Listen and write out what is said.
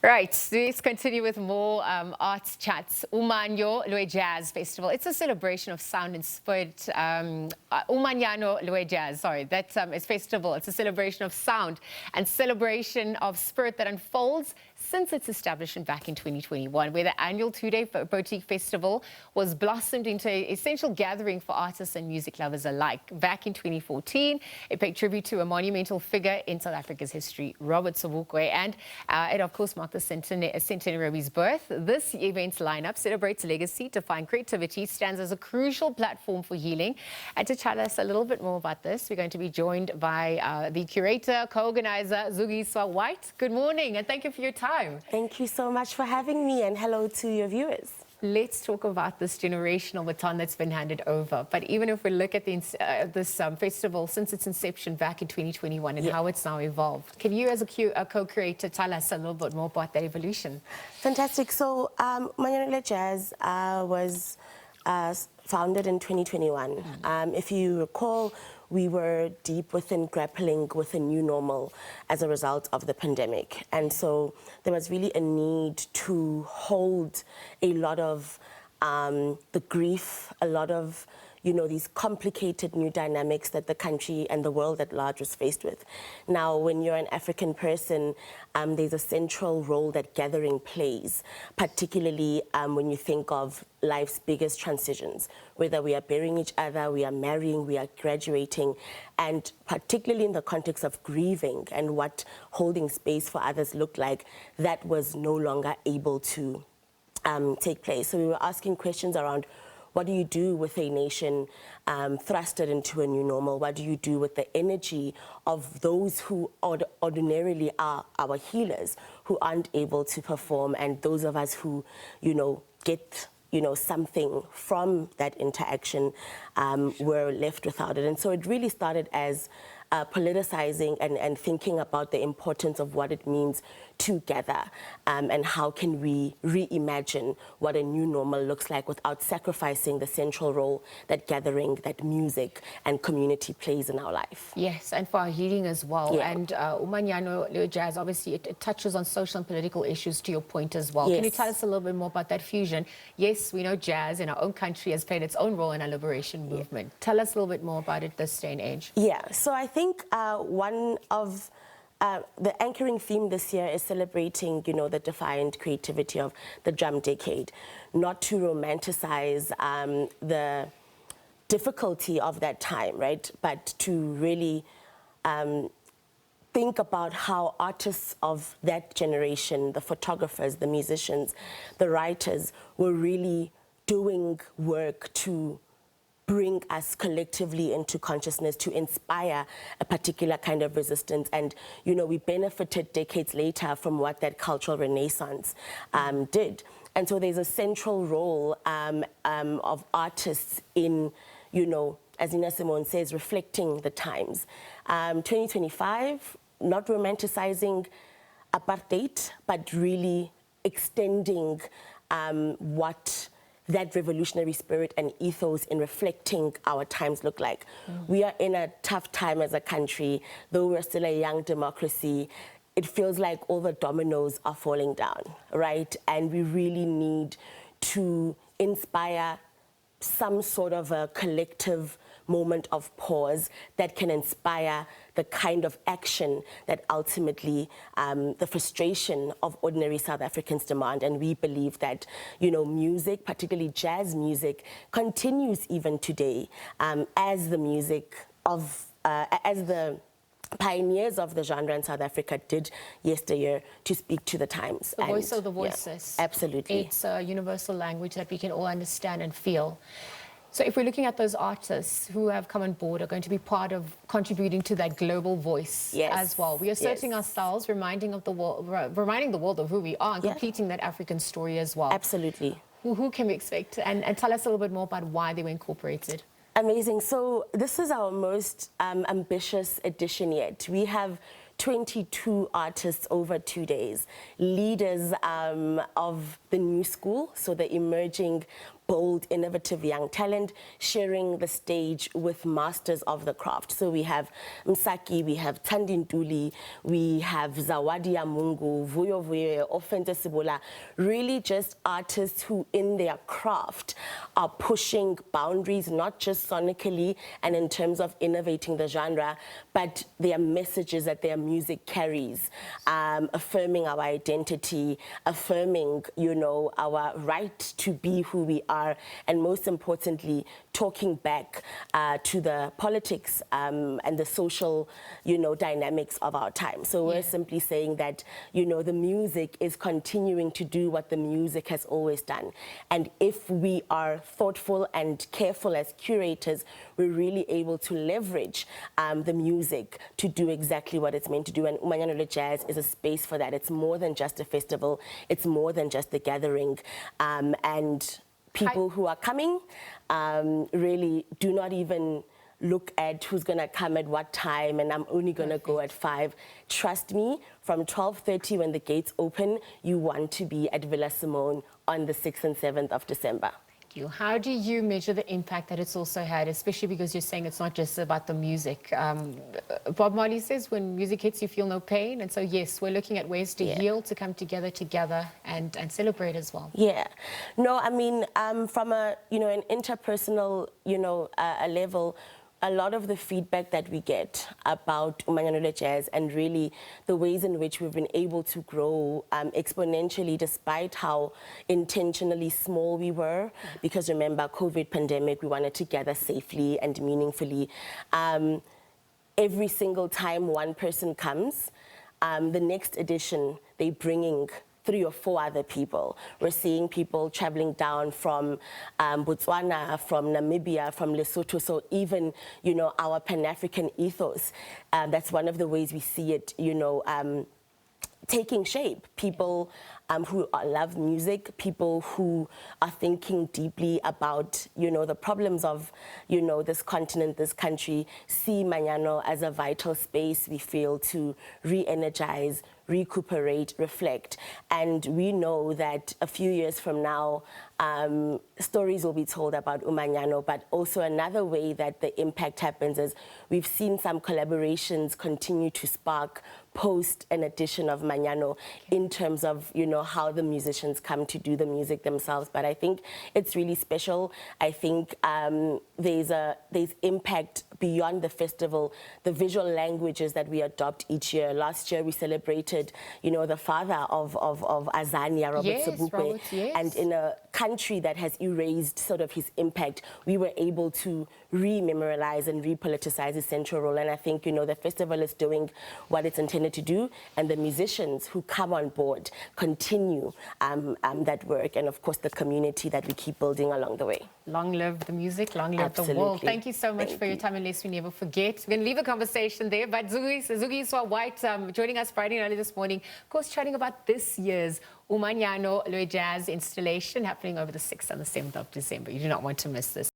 Right, let's continue with more arts chats. uManyano Lwe Jazz Festival. It's a celebration of sound and spirit. uManyano Lwe Jazz, sorry, that's its festival. It's a celebration of sound and celebration of spirit that unfolds since its establishment back in 2021, where the annual two-day boutique festival was blossomed into an essential gathering for artists and music lovers alike. Back in 2014, it paid tribute to a monumental figure in South Africa's history, Robert Sobukwe, and it of course marked the centenary of his birth. This event's lineup celebrates legacy, defiant creativity, stands as a crucial platform for healing. And to tell us a little bit more about this, we're going to be joined by the Curator Co-organiser Zukiswa White. Good morning and thank you for your time. Thank you so much for having me, and hello to your viewers. Let's talk about this generational baton that's been handed over. But even if we look at this festival since its inception back in 2021 and how it's now evolved, can you as a co-creator tell us a little bit more about that evolution? Fantastic. So Lwe Jazz was founded in 2021. If you recall, we were deep within grappling with a new normal as a result of the pandemic. And so there was really a need to hold a lot of the grief, a lot of, these complicated new dynamics that the country and the world at large was faced with. Now, when you're an African person, there's a central role that gathering plays, particularly when you think of life's biggest transitions, whether we are burying each other, we are marrying, we are graduating, and particularly in the context of grieving and what holding space for others looked like, that was no longer able to take place. So we were asking questions around, what do you do with a nation thrusted into a new normal? What do you do with the energy of those who ordinarily are our healers, who aren't able to perform, and those of us who, get something from that interaction, were left without it? And so it really started as politicizing and thinking about the importance of what it means to gather, and how can we reimagine what a new normal looks like without sacrificing the central role that gathering, that music and community plays in our life. Yes, and for our healing as well. Yeah. And uManyano Lwe Jazz, obviously it touches on social and political issues, to your point as well. Yes. Can you tell us a little bit more about that fusion? Yes, we know jazz in our own country has played its own role in our liberation movement. Tell us a little bit more about it this day and age. Yeah, so I think one of the anchoring theme this year is celebrating, the defiant creativity of the drum decade, not to romanticize the difficulty of that time, right? But to really think about how artists of that generation, the photographers, the musicians, the writers, were really doing work to bring us collectively into consciousness, to inspire a particular kind of resistance. And, we benefited decades later from what that cultural renaissance did. And so there's a central role of artists in, as Nina Simone says, reflecting the times. 2025, not romanticizing apartheid, but really extending what that revolutionary spirit and ethos in reflecting our times look like. We are in a tough time as a country, though we're still a young democracy. It feels like all the dominoes are falling down, right? And we really need to inspire some sort of a collective moment of pause that can inspire the kind of action that ultimately the frustration of ordinary South Africans demand. And we believe that, music, particularly jazz music, continues even today as the music of, as the pioneers of the genre in South Africa did yesteryear, to speak to the times. The voice of the voiceless. Yeah, absolutely. It's a universal language that we can all understand and feel. So if we're looking at those artists who have come on board, are going to be part of contributing to that global voice as well. We are asserting ourselves, reminding the world of who we are, and completing that African story as well. Absolutely. Who can we expect? And tell us a little bit more about why they were incorporated. Amazing. So this is our most ambitious edition yet. We have 22 artists over 2 days, leaders of the new school, so the emerging bold, innovative young talent sharing the stage with masters of the craft. So we have Msaki, we have Tandintuli, we have Zawadi Mungu, Vuyo Vuyo, Ofente Sibola, really just artists who in their craft are pushing boundaries, not just sonically and in terms of innovating the genre, but their messages that their music carries, affirming our identity, affirming, you know, our right to be who we are, and most importantly, talking back to the politics and the social, you know, dynamics of our time. So we're simply saying that, you know, the music is continuing to do what the music has always done. And if we are thoughtful and careful as curators, we're really able to leverage the music to do exactly what it's meant to do. And uManyano Lwe Jazz is a space for that. It's more than just a festival. It's more than just a gathering. And people who are coming really do not even look at who's going to come at what time and I'm only going to go at 5. Trust me, from 12:30 when the gates open, you want to be at Villa Simone on the 6th and 7th of December. How do you measure the impact that it's also had, especially because you're saying it's not just about the music? Bob Marley says when music hits, you feel no pain. And so, yes, we're looking at ways to heal, to come together and celebrate as well. Yeah. No, I mean, from a, you know, an interpersonal, you know, a level, a lot of the feedback that we get about uManyano Lwe Jazz and really the ways in which we've been able to grow exponentially despite how intentionally small we were, because remember, COVID pandemic, we wanted to gather safely and meaningfully. Every single time one person comes, the next edition, they're bringing 3 or 4 other people. We're seeing people traveling down from Botswana, from Namibia, from Lesotho. So even, you know, our Pan-African ethos, that's one of the ways we see it, you know, taking shape. People who love music, people who are thinking deeply about, you know, the problems of, you know, this continent, this country, see Manyano as a vital space we feel to re-energize, recuperate, reflect. And we know that a few years from now, stories will be told about uManyano, but also another way that the impact happens is we've seen some collaborations continue to spark post an edition of Manyano in terms of, you know, how the musicians come to do the music themselves. But I think it's really special. I think there's impact beyond the festival, the visual languages that we adopt each year. Last year we celebrated, you know, the father of Azania, Robert Sobukwe, and in a country that has erased sort of his impact, we were able to re-memorialize and re-politicize his central role. And I think, you know, the festival is doing what it's intended to do, and the musicians who come on board continue that work, and of course the community that we keep building along the way. Long live the music, long live the world. Thank you so much for your time, and lest we never forget. We're going to leave a conversation there, but Zukiswa White joining us Friday and early this morning, of course, chatting about this year's uManyano Lwe Jazz installation happening over the 6th and the 7th of December. You do not want to miss this.